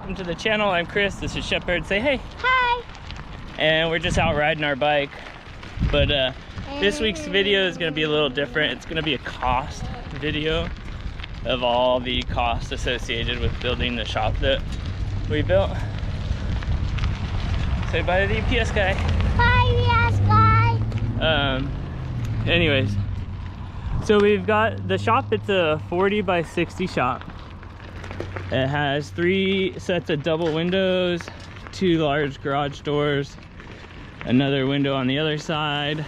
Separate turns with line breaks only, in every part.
welcome to the channel. I'm Chris, this is Shepherd. Say hey.
Hi.
And we're just out riding our bike. But this week's video is going to be a little different. It's going to be a cost video of all the costs associated with building the shop that we built. Say bye to the UPS guy.
Bye, UPS guy.
Anyways, so we've got the shop. It's a 40 by 60 shop. It has 3 sets of double windows, 2 large garage doors, another window on the other side.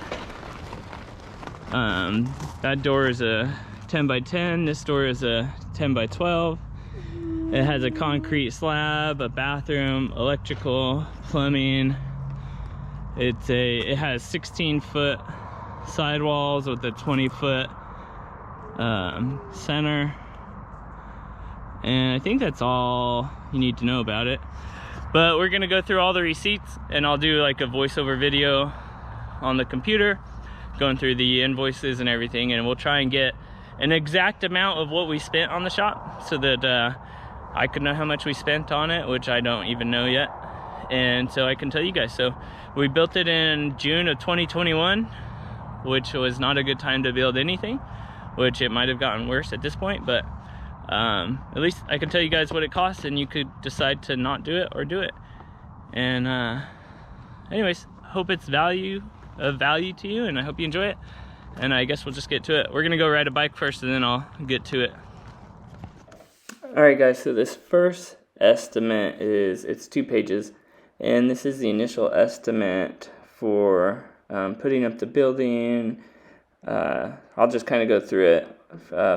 That door is a 10 by 10. This door is a 10 by 12. It has a concrete slab, a bathroom, electrical, plumbing. It has 16-foot sidewalls with a 20-foot center. And I think that's all you need to know about it. But we're gonna go through all the receipts, and I'll do like a voiceover video on the computer going through the invoices and everything, and we'll try and get an exact amount of what we spent on the shop so that I could know how much we spent on it, which I don't even know yet, and so I can tell you guys. So we built it in June of 2021, which was not a good time to build anything, which it might have gotten worse at this point, but at least I can tell you guys what it costs, and you could decide to not do it or do it. And anyways, hope it's of value to you, and I hope you enjoy it. And I guess we'll just get to it. We're gonna go ride a bike first, and then I'll get to it. All right, guys. So this first estimate it's 2 pages, and this is the initial estimate for putting up the building. I'll just kind of go through it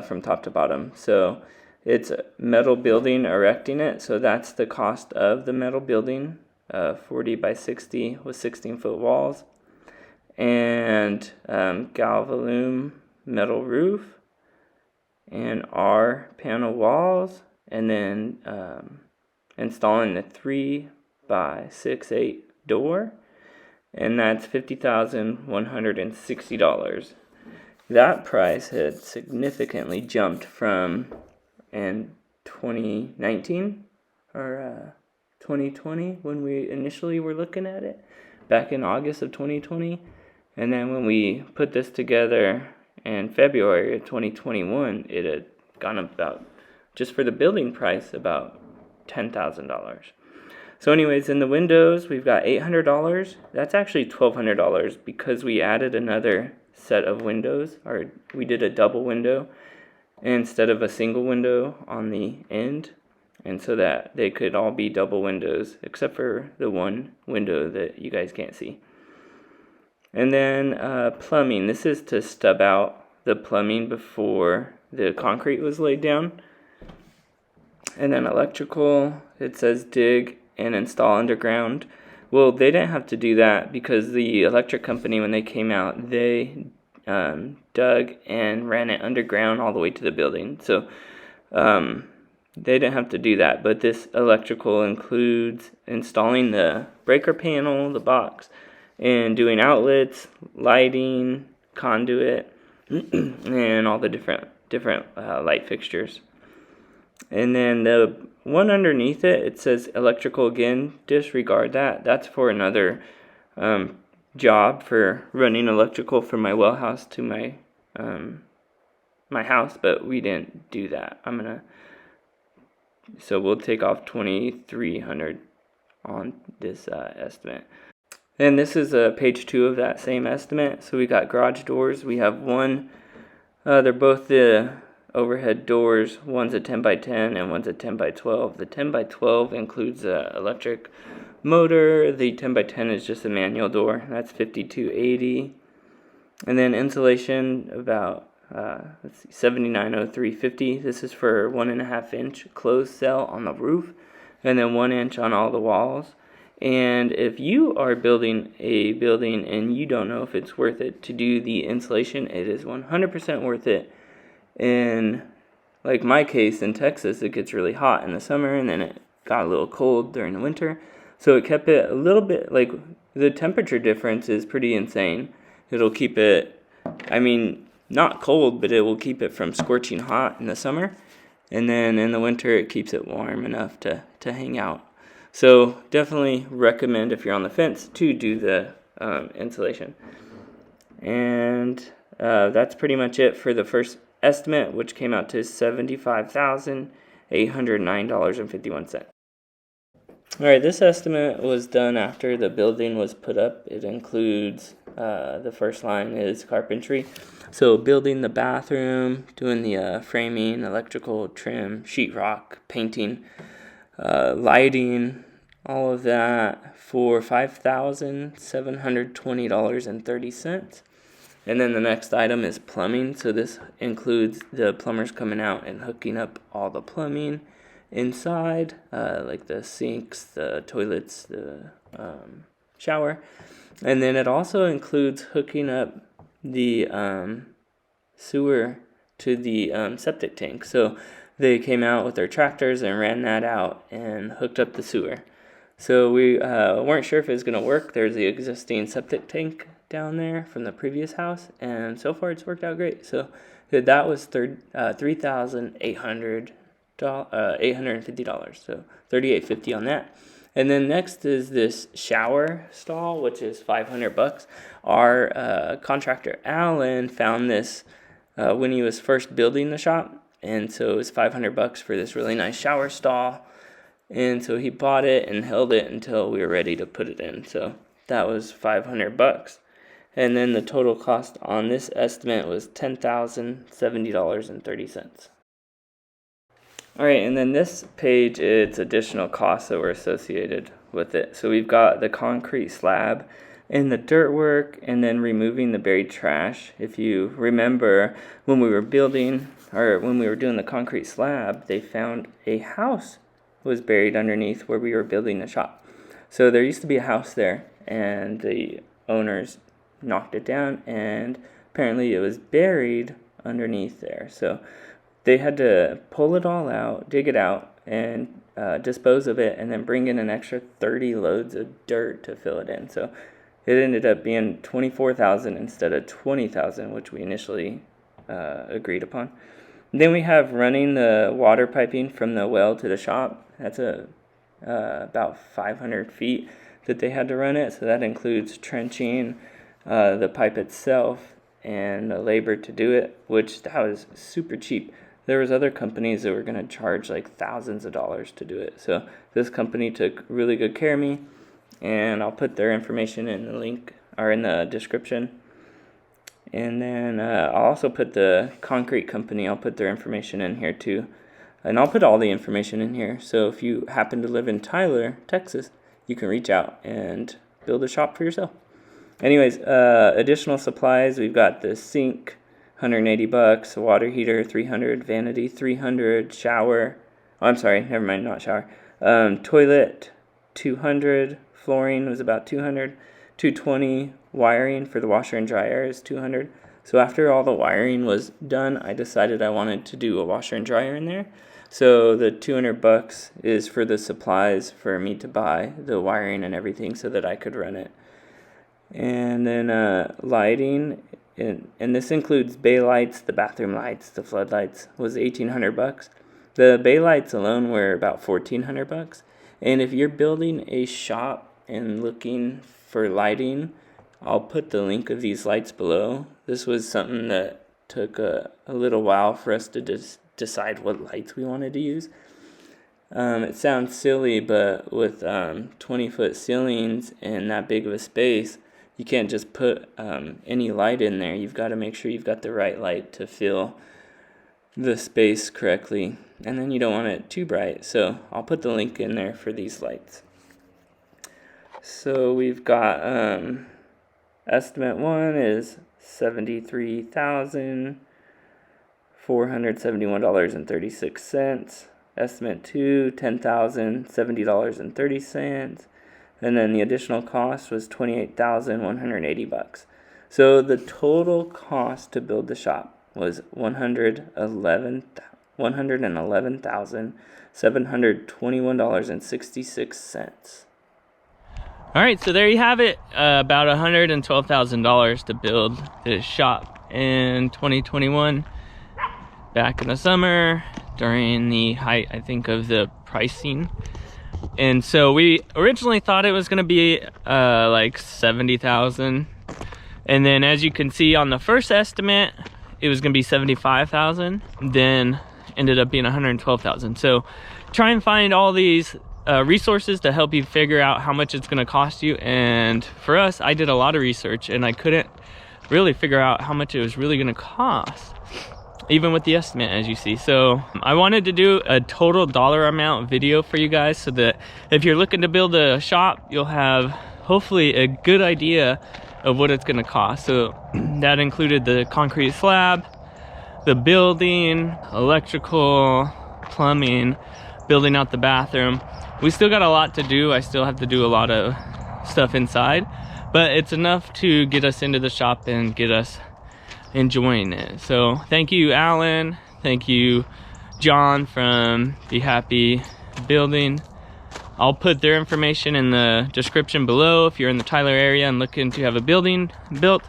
from top to bottom. So it's a metal building, erecting it. So that's the cost of the metal building, 40 by 60 with 16-foot walls, and galvalume metal roof, and R panel walls, and then installing the 3 by 6/8 door, and that's $50,160. That price had significantly jumped from in 2019 or 2020 when we initially were looking at it back in August of 2020, and then when we put this together in February of 2021, it had gone about, just for the building price, about $10,000. So anyways, in the windows we've got $800. That's actually $1,200 because we added another set of windows, or we did a double window instead of a single window on the end, and so that they could all be double windows except for the one window that you guys can't see. And then plumbing. This is to stub out the plumbing before the concrete was laid down. And then electrical, it says dig and install underground. Well, they didn't have to do that because the electric company, when they came out, they dug and ran it underground all the way to the building. So they didn't have to do that. But this electrical includes installing the breaker panel, the box, and doing outlets, lighting, conduit, and all the different light fixtures. And then the one underneath it says electrical again. Disregard that. That's for another job for running electrical from my well house to my house, but we didn't do that. So we'll take off $2,300 on this estimate. And this is page 2 of that same estimate. So we got garage doors. We have one. They're both the overhead doors. One's a 10 by 10 and one's a 10 by 12. The 10 by 12 includes an electric motor. The 10 by 10 is just a manual door. That's $5,280. And then insulation, about $79.0350. This is for 1.5 inch closed cell on the roof, and then 1 inch on all the walls. And if you are building a building and you don't know if it's worth it to do the insulation, it is 100% worth it. In like my case in Texas, it gets really hot in the summer, and then it got a little cold during the winter. So it kept it a little bit, like the temperature difference is pretty insane. It'll keep it, not cold, but it will keep it from scorching hot in the summer. and then in the winter it keeps it warm enough to hang out. So definitely recommend, if you're on the fence, to do the insulation. And that's pretty much it for the first estimate, which came out to $75,809.51. Alright, this estimate was done after the building was put up. It includes, the first line is carpentry. So building the bathroom, doing the framing, electrical, trim, sheetrock, painting, lighting, all of that for $5,720.30. And then the next item is plumbing. So this includes the plumbers coming out and hooking up all the plumbing inside, like the sinks, the toilets, the shower. And then it also includes hooking up the sewer to the septic tank. So they came out with their tractors and ran that out and hooked up the sewer. So we weren't sure if it was going to work. There's the existing septic tank down there from the previous house, and so far it's worked out great. So that was $3,850, so $3,850 on that. And then next is this shower stall, which is $500. Our contractor Alan found this when he was first building the shop, and so it was $500 for this really nice shower stall. And so he bought it and held it until we were ready to put it in. So that was $500. And then the total cost on this estimate was $10,070.30. All right, and then this page, it's additional costs that were associated with it. So we've got the concrete slab and the dirt work, and then removing the buried trash. If you remember, when we were building, or when we were doing the concrete slab, they found a house was buried underneath where we were building the shop. So there used to be a house there, and the owners knocked it down, and apparently it was buried underneath there. So they had to pull it all out, dig it out, and dispose of it, and then bring in an extra 30 loads of dirt to fill it in. So it ended up being $24,000 instead of $20,000, which we initially agreed upon. Then we have running the water piping from the well to the shop. That's about 500 feet that they had to run it. So that includes trenching the pipe itself and the labor to do it, which that was super cheap. There was other companies that were going to charge like thousands of dollars to do it. So this company took really good care of me, and I'll put their information in the link or in the description. And then I'll also put the concrete company, I'll put their information in here too. And I'll put all the information in here. So if you happen to live in Tyler, Texas, you can reach out and build a shop for yourself. Anyways, additional supplies, we've got the sink, $180, water heater, $300, vanity, $300, shower, toilet, $200, flooring was about $200, $220, wiring for the washer and dryer is $200. So after all the wiring was done, I decided I wanted to do a washer and dryer in there. So the $200 is for the supplies for me to buy the wiring and everything so that I could run it. And then lighting, and this includes bay lights, the bathroom lights, the floodlights, was $1,800. The bay lights alone were about $1,400. And if you're building a shop and looking for lighting, I'll put the link of these lights below. This was something that took a little while for us to decide what lights we wanted to use. It sounds silly, but with 20-foot ceilings and that big of a space, you can't just put any light in there. You've got to make sure you've got the right light to fill the space correctly. And then you don't want it too bright. So I'll put the link in there for these lights. So we've got estimate 1 is $73,471.36. Estimate 2, $10,070.30. And then the additional cost was $28,180. So the total cost to build the shop was $111,721.66. All right, so there you have it. About $112,000 to build this shop in 2021. Back in the summer, during the height, I think, of the pricing. And so we originally thought it was going to be like 70,000, and then as you can see on the first estimate, it was going to be 75,000. Then ended up being 112,000. So try and find all these resources to help you figure out how much it's going to cost you. And for us, I did a lot of research and I couldn't really figure out how much it was really going to cost, even with the estimate, as you see. So I wanted to do a total dollar amount video for you guys, so that if you're looking to build a shop, you'll have hopefully a good idea of what it's going to cost. So that included the concrete slab, the building, electrical, plumbing, building out the bathroom. We still got a lot to do. I still have to do a lot of stuff inside, but it's enough to get us into the shop and get us enjoying it. So thank you, Alan. Thank you, John from Be Happy Building. I'll put their information in the description below if you're in the Tyler area and looking to have a building built.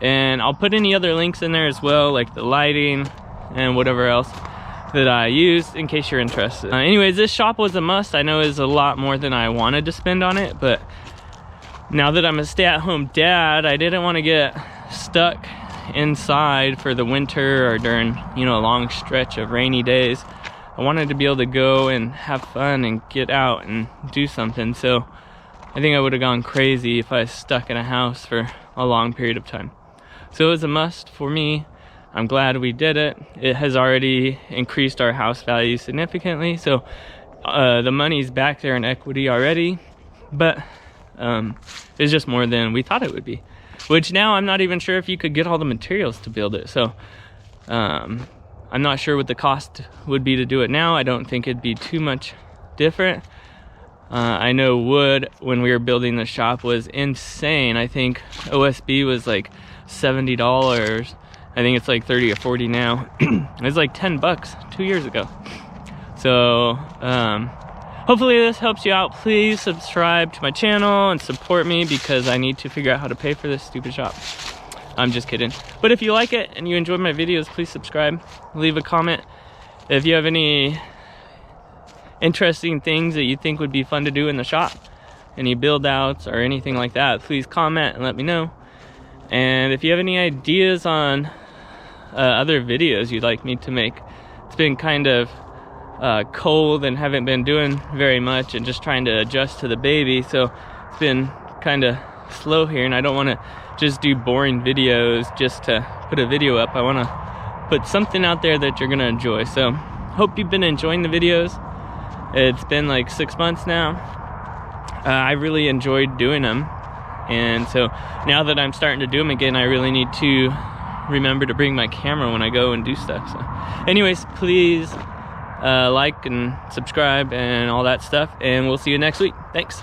And I'll put any other links in there as well, like the lighting and whatever else that I used, in case you're interested. Anyways, this shop was a must. I know it's a lot more than I wanted to spend on it, but now that I'm a stay-at-home dad, I didn't want to get stuck inside for the winter or during, you know, a long stretch of rainy days. I wanted to be able to go and have fun and get out and do something. So I think I would have gone crazy if I was stuck in a house for a long period of time. So it was a must for me. I'm glad we did it. It has already increased our house value significantly. So the money's back there in equity already, but it's just more than we thought it would be. Which now I'm not even sure if you could get all the materials to build it. So I'm not sure what the cost would be to do it now. I don't think it'd be too much different. I know wood, when we were building the shop, was insane. I think OSB was like $70. I think it's like 30 or 40 now. It was like 10 bucks 2 years ago. So hopefully this helps you out. Please subscribe to my channel and support me, because I need to figure out how to pay for this stupid shop. I'm just kidding. But if you like it and you enjoy my videos, please subscribe, leave a comment. If you have any interesting things that you think would be fun to do in the shop, any build outs or anything like that, please comment and let me know. And if you have any ideas on other videos you'd like me to make, it's been kind of cold and haven't been doing very much and just trying to adjust to the baby, so it's been kind of slow here, and I don't want to just do boring videos just to put a video up. I want to put something out there that you're gonna enjoy. So hope you've been enjoying the videos. It's been like 6 months now. I really enjoyed doing them, and so now that I'm starting to do them again, I really need to remember to bring my camera when I go and do stuff. So anyways, please like and subscribe and all that stuff, and we'll see you next week. Thanks.